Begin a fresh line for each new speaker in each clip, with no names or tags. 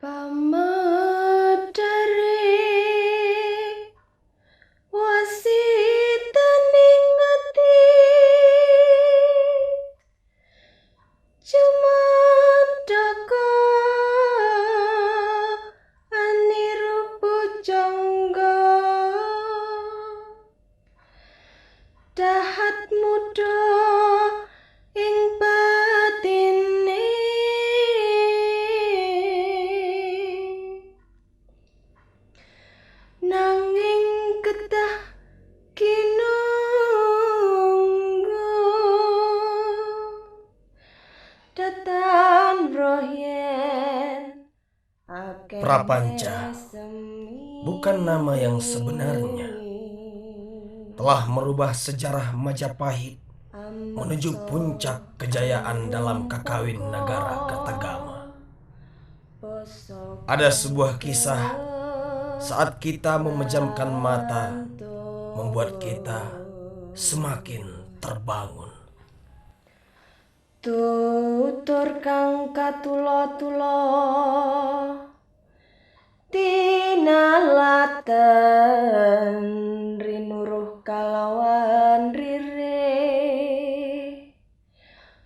Pamedare wasitaning ati Jumadaka aniru pujangga dahat muda ing batine nanging kedah kinunggu datan rohyen
Prapanca bukan nama yang sebenarnya, telah merubah sejarah Majapahit menuju puncak kejayaan dalam kakawin negara Kertagama. Ada sebuah kisah saat kita memejamkan mata membuat kita semakin terbangun.
Tutur kang katulo-tulo tinalaten rinuruh kalawan rire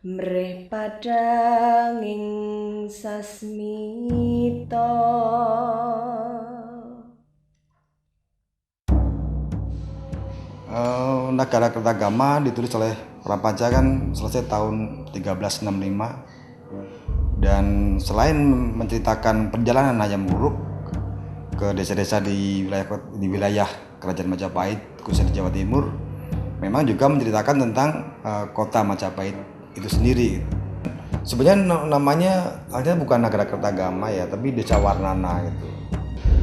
mrih padhang ing sasmita.
Negara Kertagama ditulis oleh Prapanca kan selesai tahun 1365, dan selain menceritakan perjalanan Hayam Wuruk ke desa-desa di wilayah Kerajaan Majapahit khususnya di Jawa Timur, memang juga menceritakan tentang kota Majapahit itu sendiri. Sebenarnya namanya artinya bukan Negara Kertagama ya, tapi Desa Warnana gitu.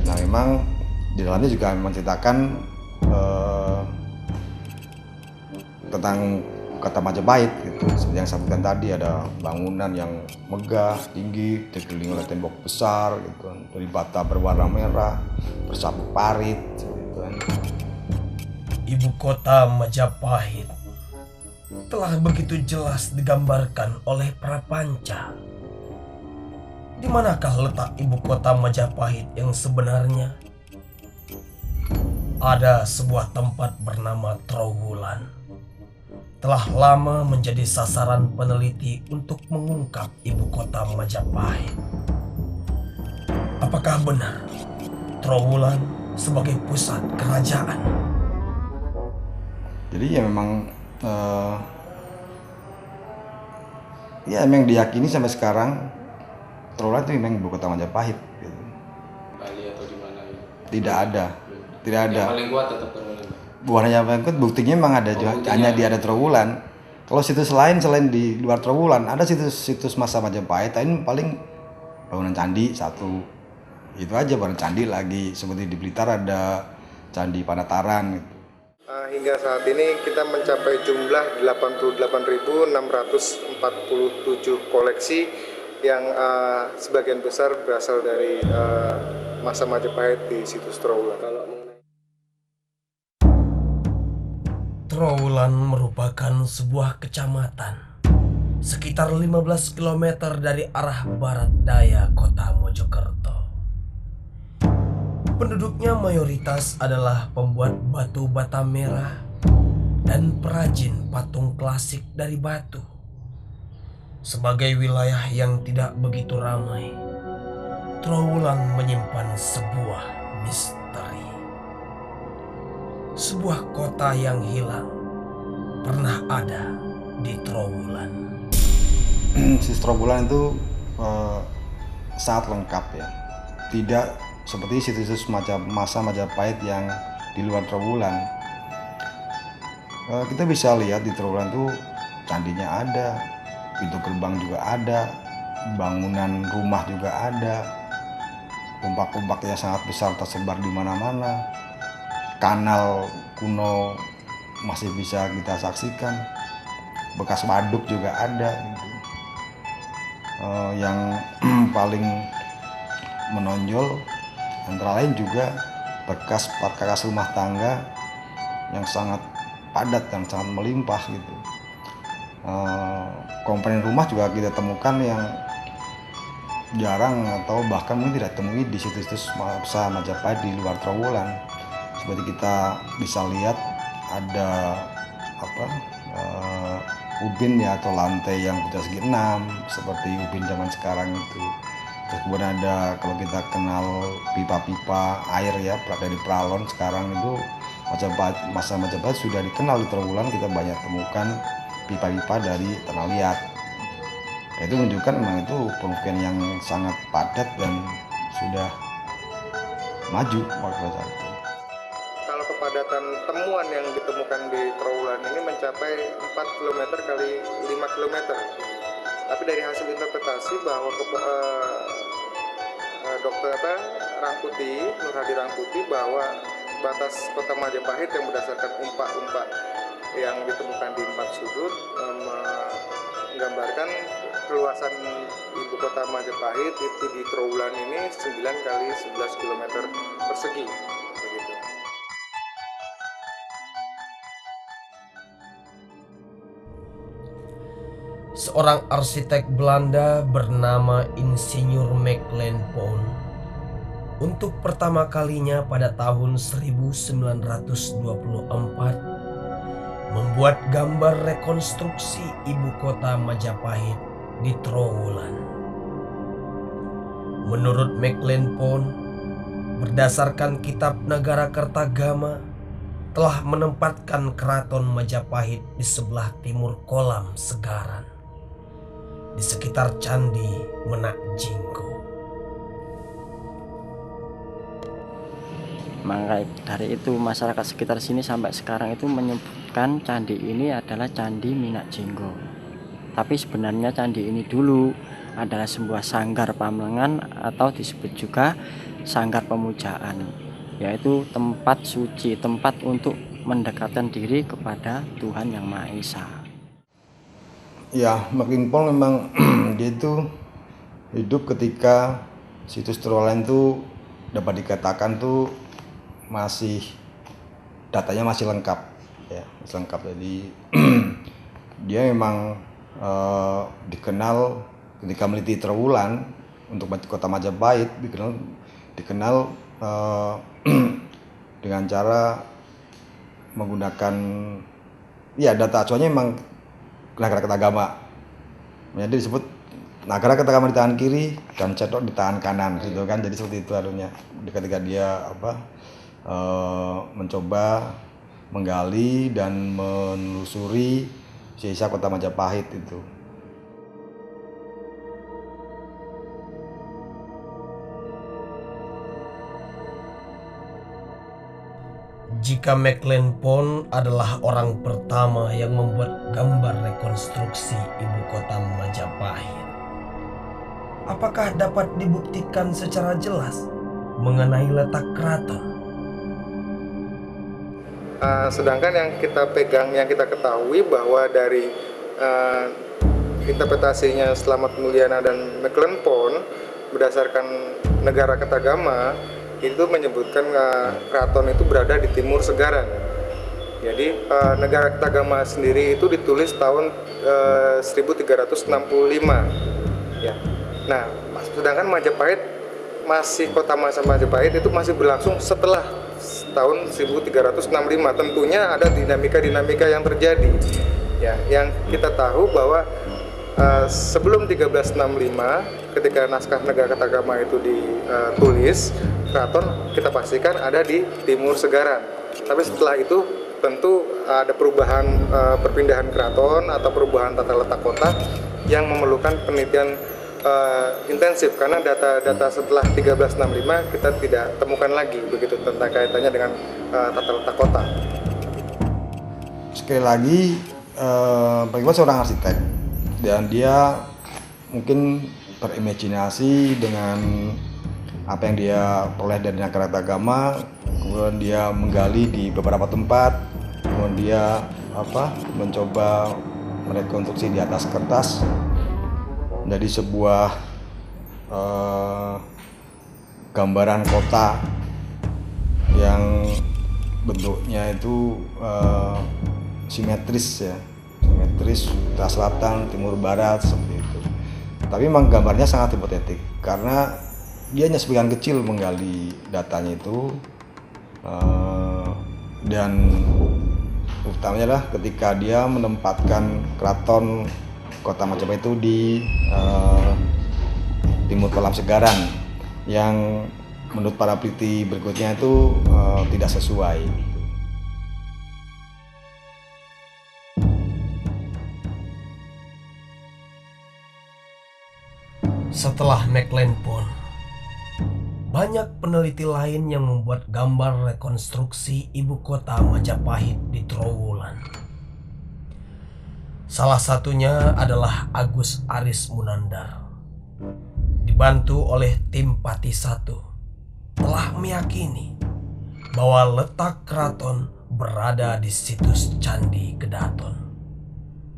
Nah, memang di dalamnya juga menceritakan tentang kota Majapahit gitu. Seperti yang saya sebutkan tadi, ada bangunan yang megah, tinggi, dikelilingi oleh tembok besar gitu, dari bata berwarna merah, bersabuk parit gitu.
Ibu kota Majapahit telah begitu jelas digambarkan oleh Prapanca. Di manakah letak ibu kota Majapahit yang sebenarnya? Ada sebuah tempat bernama Trowulan. Telah lama menjadi sasaran peneliti untuk mengungkap ibu kota Majapahit. Apakah benar Trowulan sebagai pusat kerajaan?
Jadi ya memang memang diyakini sampai sekarang Trowulan itu memang ibu kota Majapahit gitu.
Bali atau di mana gitu?
Tidak ada.
Yang paling kuat tetap Trowulan.
Bukan hanya pengikut, buktinya memang ada hanya ada Trowulan. Kalau situs lain selain di luar Trowulan, ada situs masa Majapahit, ini paling bangunan candi satu. Itu aja, baru candi lagi. Seperti di Blitar ada Candi Panataran gitu.
Hingga saat ini kita mencapai jumlah 88.647 koleksi yang sebagian besar berasal dari masa Majapahit di situs Trowulan.
Trowulan merupakan sebuah kecamatan sekitar 15 km dari arah barat daya kota Mojokerto. Penduduknya mayoritas adalah pembuat batu bata merah dan perajin patung klasik dari batu. Sebagai wilayah yang tidak begitu ramai, Trowulan menyimpan sebuah misteri. Sebuah kota yang hilang pernah ada di Trowulan.
Situs Trowulan itu sangat lengkap ya. Tidak seperti situs masa Majapahit yang di luar Trowulan. Kita bisa lihat di Trowulan tuh candinya ada, pintu gerbang juga ada, bangunan rumah juga ada, kumpak-kumpak yang sangat besar tersebar di mana-mana. Kanal kuno masih bisa kita saksikan, bekas waduk juga ada gitu. Yang paling menonjol antara lain juga bekas perkakas rumah tangga yang sangat padat dan sangat melimpah gitu. Komponen rumah juga kita temukan yang jarang atau bahkan mungkin tidak temui di situs-situs masa Majapahit di luar Trowulan. Seperti kita bisa lihat ada ubin ya, atau lantai yang sudah segi 6 seperti ubin zaman sekarang itu. Terus kemudian ada, kalau kita kenal pipa-pipa air ya dari Pralon, sekarang itu masa Majapahit sudah dikenal di Trowulan. Kita banyak temukan pipa-pipa dari tanah liat. Itu menunjukkan memang itu pembuktian yang sangat padat dan sudah maju pada saat itu.
Kalau kepadatan temuan yang ditemukan di Trowulan ini mencapai 4 km kali 5 km. Tapi dari hasil interpretasi bahwa Dr. Rangkuti, Nur Hadi Rangkuti, bahwa batas kota Majapahit yang berdasarkan umpak-umpak yang ditemukan di 4 sudut menggambarkan keluasan ibu kota Majapahit itu di Trowulan ini 9 kali 11 km persegi. Begitu.
Seorang arsitek Belanda bernama Insinyur Meckelin Poon untuk pertama kalinya pada tahun 1924 membuat gambar rekonstruksi ibu kota Majapahit di Trowulan. Menurut Meckelin Poon, berdasarkan kitab Nagara Kertagama, telah menempatkan keraton Majapahit di sebelah timur kolam Segaran, di sekitar Candi Menak Jinggo.
Maka dari itu masyarakat sekitar sini sampai sekarang itu menyebutkan candi ini adalah Candi Menak Jinggo. Tapi sebenarnya candi ini dulu adalah sebuah sanggar pamlengan atau disebut juga sanggar pemujaan, yaitu tempat suci, tempat untuk mendekatkan diri kepada Tuhan Yang Maha Esa.
Ya, Meckelin Poon memang dia itu hidup ketika situs Trowulan itu dapat dikatakan tuh masih datanya masih lengkap ya, masih lengkap. Jadi dia memang dikenal ketika meneliti Trowulan untuk kota Majapahit, dikenal dengan cara menggunakan ya data acuannya memang Nagara Kertagama. Jadi disebut Nagara Kertagama di tangan kiri dan cetok di tangan kanan gitu kan. Jadi seperti itu anunya ketika dia mencoba menggali dan menelusuri sisa kota Majapahit itu.
Jika Meckelin Poon adalah orang pertama yang membuat gambar rekonstruksi ibu kota Majapahit, apakah dapat dibuktikan secara jelas mengenai letak keraton?
Sedangkan yang kita pegang, yang kita ketahui bahwa dari interpretasinya Slamet Mulyana dan Meckelin Poon berdasarkan Nagara Kertagama itu menyebutkan keraton itu berada di timur Segaran. Jadi Nagara Kertagama sendiri itu ditulis tahun 1365 ya. Nah, sedangkan Majapahit kota Majapahit itu masih berlangsung setelah tahun 1365. Tentunya ada dinamika yang terjadi ya, yang kita tahu bahwa sebelum 1365 ketika naskah Nagara Kertagama itu ditulis, keraton kita pastikan ada di timur Segaran. Tapi setelah itu tentu ada perubahan perpindahan keraton atau perubahan tata letak kota yang memerlukan penelitian intensif, karena data setelah 1365 kita tidak temukan lagi begitu tentang kaitannya dengan tata letak kota.
Sekali lagi bagaimana seorang arsitek dan dia mungkin berimajinasi dengan apa yang dia peroleh dari Nagara Kertagama, kemudian dia menggali di beberapa tempat, kemudian dia mencoba merekonstruksi di atas kertas menjadi sebuah gambaran kota yang bentuknya itu simetris ya, simetris utara selatan timur barat seperti itu. Tapi memang gambarnya sangat hipotetik karena dia hanya sebagian kecil menggali datanya itu, dan utamanya adalah ketika dia menempatkan keraton kota Majapahit itu di timur kolam Segaran yang menurut para peneliti berikutnya itu tidak sesuai.
Setelah McLenpon, banyak peneliti lain yang membuat gambar rekonstruksi ibu kota Majapahit di Trowulan. Salah satunya adalah Agus Aris Munandar. Dibantu oleh tim Pati 1, telah meyakini bahwa letak keraton berada di situs Candi Kedaton,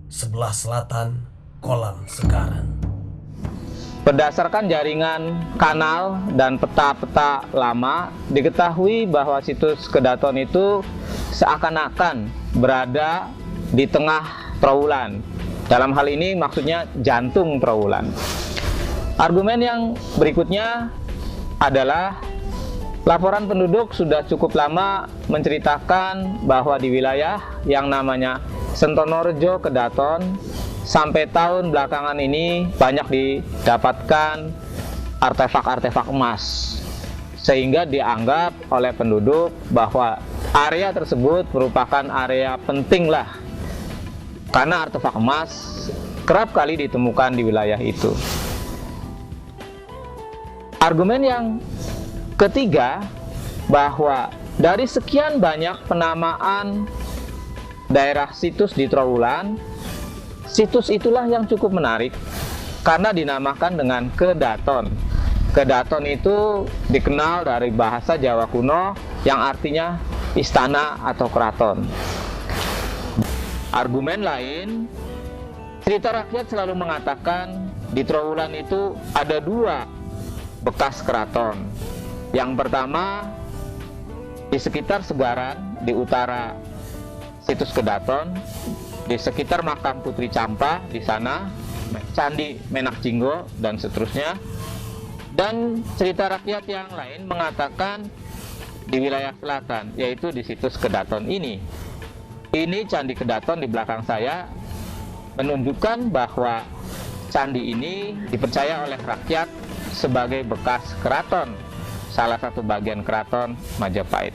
sebelah selatan Kolam Segaran.
Berdasarkan jaringan kanal dan peta-peta lama, diketahui bahwa situs Kedaton itu seakan-akan berada di tengah Trowulan. Dalam hal ini maksudnya jantung Trowulan. Argumen yang berikutnya adalah laporan penduduk sudah cukup lama menceritakan bahwa di wilayah yang namanya Sentonorejo Kedaton sampai tahun belakangan ini banyak didapatkan artefak-artefak emas, sehingga dianggap oleh penduduk bahwa area tersebut merupakan area penting lah, karena artefak emas kerap kali ditemukan di wilayah itu. Argumen yang ketiga, bahwa dari sekian banyak penamaan daerah situs di Trowulan, situs itulah yang cukup menarik karena dinamakan dengan Kedaton. Kedaton itu dikenal dari bahasa Jawa kuno yang artinya istana atau keraton. Argumen lain, cerita rakyat selalu mengatakan di Trowulan itu ada 2 bekas keraton. Yang pertama di sekitar Segaran di utara situs Kedaton, di sekitar makam Putri Campa di sana, Candi Menak Jinggo dan seterusnya. Dan cerita rakyat yang lain mengatakan di wilayah selatan, yaitu di situs Kedaton ini. Ini Candi Kedaton di belakang saya menunjukkan bahwa candi ini dipercaya oleh rakyat sebagai bekas keraton, salah satu bagian keraton Majapahit.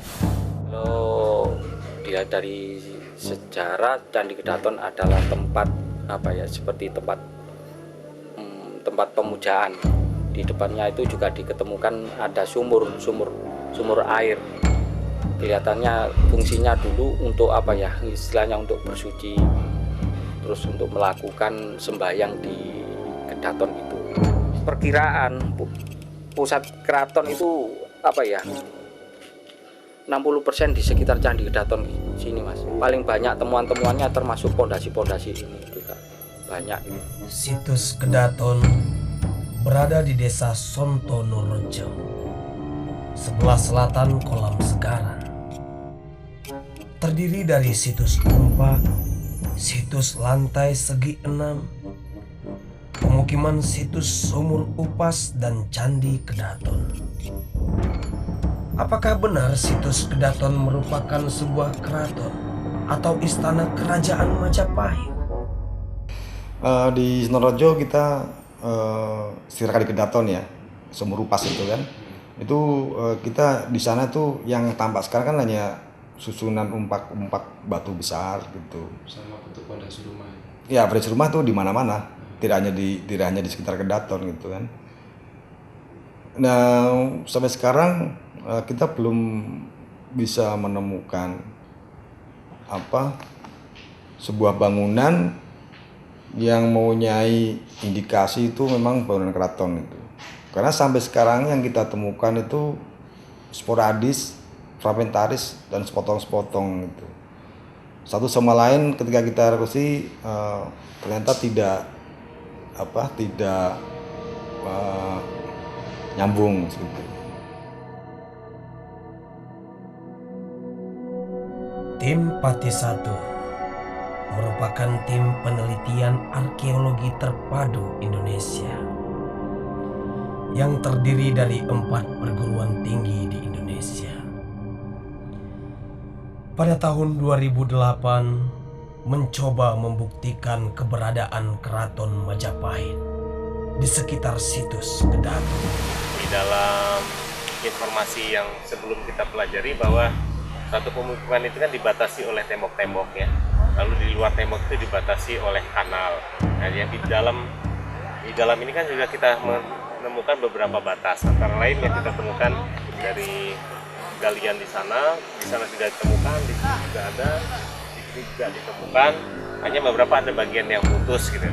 Kalau dilihat dari sejarah, Candi Kedaton adalah tempat seperti tempat pemujaan. Di depannya itu juga diketemukan ada sumur air. Kelihatannya fungsinya dulu untuk istilahnya untuk bersuci, terus untuk melakukan sembahyang di Kedaton itu. Perkiraan pusat keraton itu 60% di sekitar Candi Kedaton sini, Mas. Paling banyak temuan-temuannya termasuk pondasi-pondasi ini juga banyak.
Situs Kedaton berada di desa Sentonorejo, sebelah selatan Kolam Segaran. Terdiri dari situs kompak, situs lantai segi 6, pemukiman situs sumur upas, dan Candi Kedaton. Apakah benar situs Kedaton merupakan sebuah keraton atau istana kerajaan Majapahit?
Di Sentonorejo kita istirahat di Kedaton ya, sumur upas itu kan. Itu kita di sana tuh yang tampak sekarang kan hanya susunan umpak batu besar gitu.
Sama bentuk fondasi rumah.
Ya, fondasi rumah tuh di mana-mana, tidak hanya di sekitar Kedaton gitu kan. Nah, sampai sekarang kita belum bisa menemukan sebuah bangunan yang mempunyai indikasi itu memang bangunan keraton itu. Karena sampai sekarang yang kita temukan itu sporadis, fragmentaris, dan sepotong-sepotong itu. Satu sama lain ketika kita rekonstruksi ternyata tidak nyambung seperti.
Tim Pati 1 merupakan tim penelitian arkeologi terpadu Indonesia yang terdiri dari 4 perguruan tinggi di Indonesia. Pada tahun 2008 mencoba membuktikan keberadaan Keraton Majapahit di sekitar situs Kedaton.
Di dalam informasi yang sebelum kita pelajari bahwa satu pemukiman itu kan dibatasi oleh tembok-tembok ya. Lalu di luar tembok itu dibatasi oleh kanal. Nah, yang di dalam ini kan juga kita menemukan beberapa batas. Antara lain yang kita temukan dari galian di sana tidak ditemukan, di sini juga ada, di sini juga ditemukan. Hanya beberapa ada bagian yang putus gitu.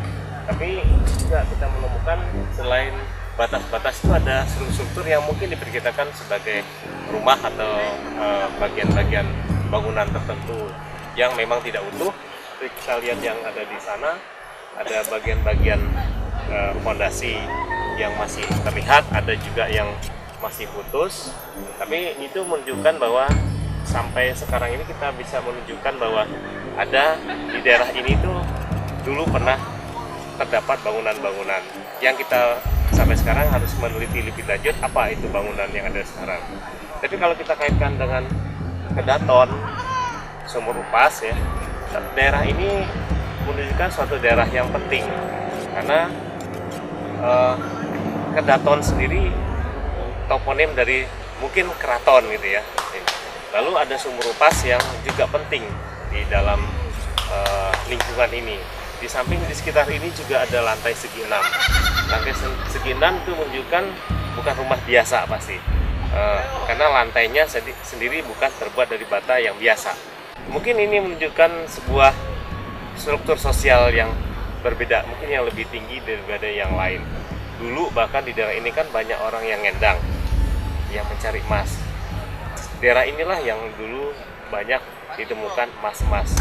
Tapi juga kita menemukan selain batas-batas itu ada struktur yang mungkin diperkirakan sebagai rumah atau bagian-bagian bangunan tertentu yang memang tidak utuh. Seperti kita lihat yang ada di sana, ada bagian-bagian fondasi yang masih terlihat, ada juga yang masih putus. Tapi itu menunjukkan bahwa sampai sekarang ini kita bisa menunjukkan bahwa ada di daerah ini tuh dulu pernah terdapat bangunan-bangunan yang kita sampai sekarang harus meneliti lebih lanjut apa itu bangunan yang ada sekarang. Tapi kalau kita kaitkan dengan Kedaton, Sumur Upas ya, daerah ini menunjukkan suatu daerah yang penting karena Kedaton sendiri toponim dari mungkin keraton gitu ya. Lalu ada Sumur Upas yang juga penting di dalam lingkungan ini. Di samping di sekitar ini juga ada lantai segi 6. Lantai segi 6 itu menunjukkan bukan rumah biasa pasti. Karena lantainya sendiri bukan terbuat dari bata yang biasa. Mungkin ini menunjukkan sebuah struktur sosial yang berbeda, mungkin yang lebih tinggi daripada yang lain. Dulu bahkan di daerah ini kan banyak orang yang ngendang, yang mencari emas. Daerah inilah yang dulu banyak ditemukan emas-emas.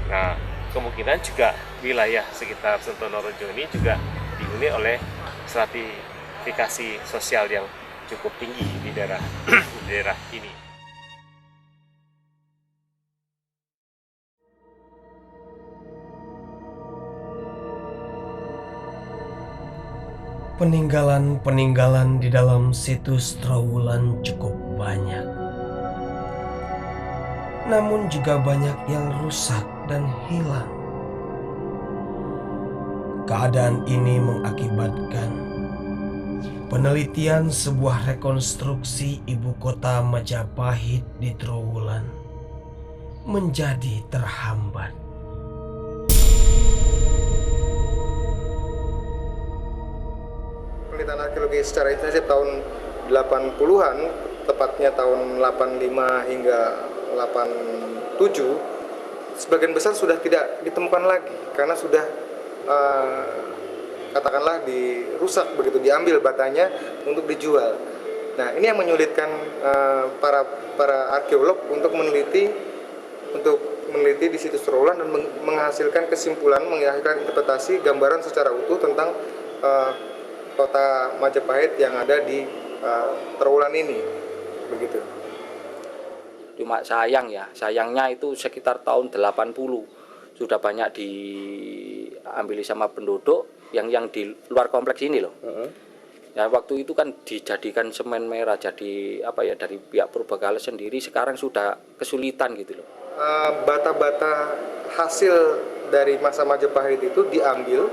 Nah, kemungkinan juga wilayah sekitar Sentono-Rejo ini juga dihuni oleh stratifikasi sosial yang cukup tinggi di daerah ini.
Peninggalan-peninggalan di dalam situs Trowulan cukup banyak. Namun juga banyak yang rusak dan hilang. Keadaan ini mengakibatkan penelitian sebuah rekonstruksi ibu kota Majapahit di Trowulan menjadi terhambat.
Penelitian arkeologi secara intensif tahun 80-an, tepatnya tahun 85 hingga 87, sebagian besar sudah tidak ditemukan lagi karena sudah katakanlah dirusak begitu, diambil batanya untuk dijual. Nah, ini yang menyulitkan para arkeolog untuk meneliti di situs Trowulan dan menghasilkan kesimpulan, menghasilkan interpretasi gambaran secara utuh tentang kota Majapahit yang ada di Trowulan ini, begitu.
Cuma sayangnya itu sekitar tahun 80 sudah banyak diambil sama penduduk yang di luar kompleks ini loh. Ya, waktu itu kan dijadikan semen merah, jadi dari pihak Purbakala sendiri sekarang sudah kesulitan gitu loh.
Bata-bata hasil dari masa Majapahit itu diambil,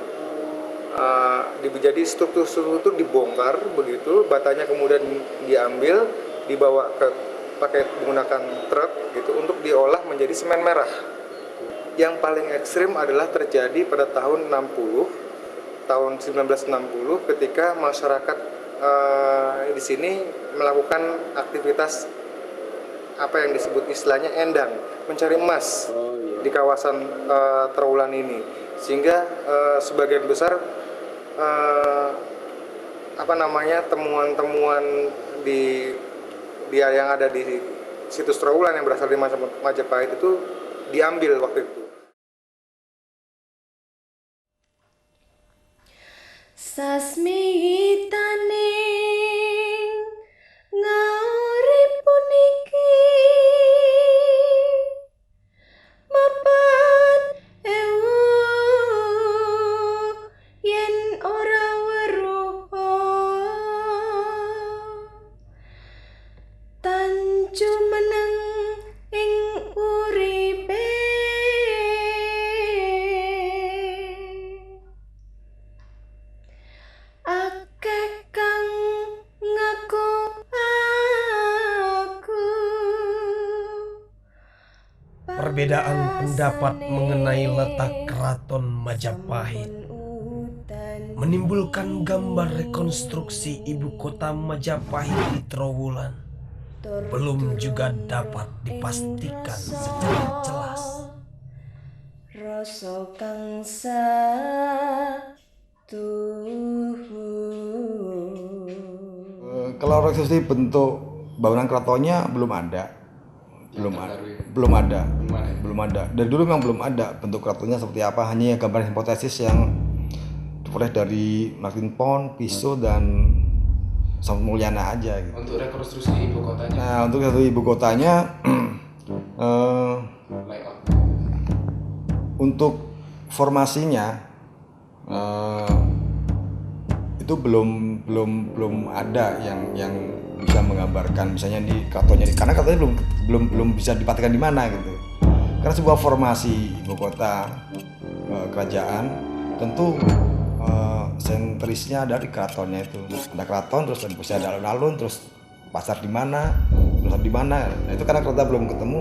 jadi struktur-struktur dibongkar begitu, batanya kemudian diambil, dibawa pakai menggunakan truk gitu untuk diolah menjadi semen merah. Yang paling ekstrim adalah terjadi pada tahun 1960 ketika masyarakat di sini melakukan aktivitas apa yang disebut istilahnya endang, mencari emas di kawasan Trowulan ini, sehingga sebagian besar temuan-temuan yang ada di situs Trowulan yang berasal dari Majapahit itu diambil waktu itu.
Sasmitaning ngaurip puniki mapan
Perbedaan pendapat mengenai letak keraton Majapahit menimbulkan gambar rekonstruksi ibu kota Majapahit di Trowulan belum juga dapat dipastikan secara jelas.
Rasa kang
Kalau rekonstruksi bentuk bangunan keratonnya belum ada. Belum ada. Dari dulu memang belum ada bentuk keratonnya seperti apa, hanya gambaran hipotesis yang diperoleh dari Martin Pond, Piso dan Samput Mulyana aja gitu.
Untuk rekonstruksi ibu kotanya.
Nah, untuk satu ibu kotanya
Layout.
untuk formasinya itu belum ada yang bisa menggambarkan misalnya di keratonnya, karena keratonnya belum bisa dipastikan di mana gitu. Karena sebuah formasi ibu kota kerajaan tentu sentrisnya dari keratonnya itu. Ada keraton, terus bisa ada alun-alun, terus pasar di mana, terus di mana. Nah, itu karena kereta belum ketemu,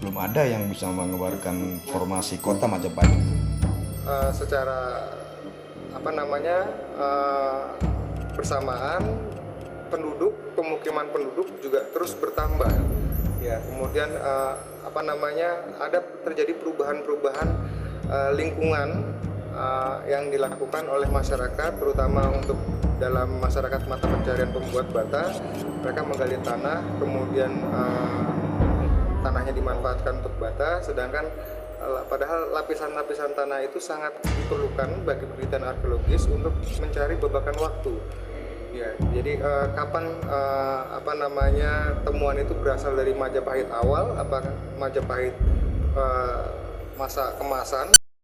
belum ada yang bisa menggambarkan formasi kota Majapahit.
Secara bersamaan pemukiman penduduk juga terus bertambah. Ya, kemudian ada terjadi perubahan lingkungan yang dilakukan oleh masyarakat, terutama untuk dalam masyarakat mata pencarian pembuat bata. Mereka menggali tanah, kemudian tanahnya dimanfaatkan untuk bata, sedangkan padahal lapisan-lapisan tanah itu sangat diperlukan bagi penelitian arkeologis untuk mencari babakan waktu. Ya, jadi kapan temuan itu berasal dari Majapahit awal, apakah Majapahit masa kemasan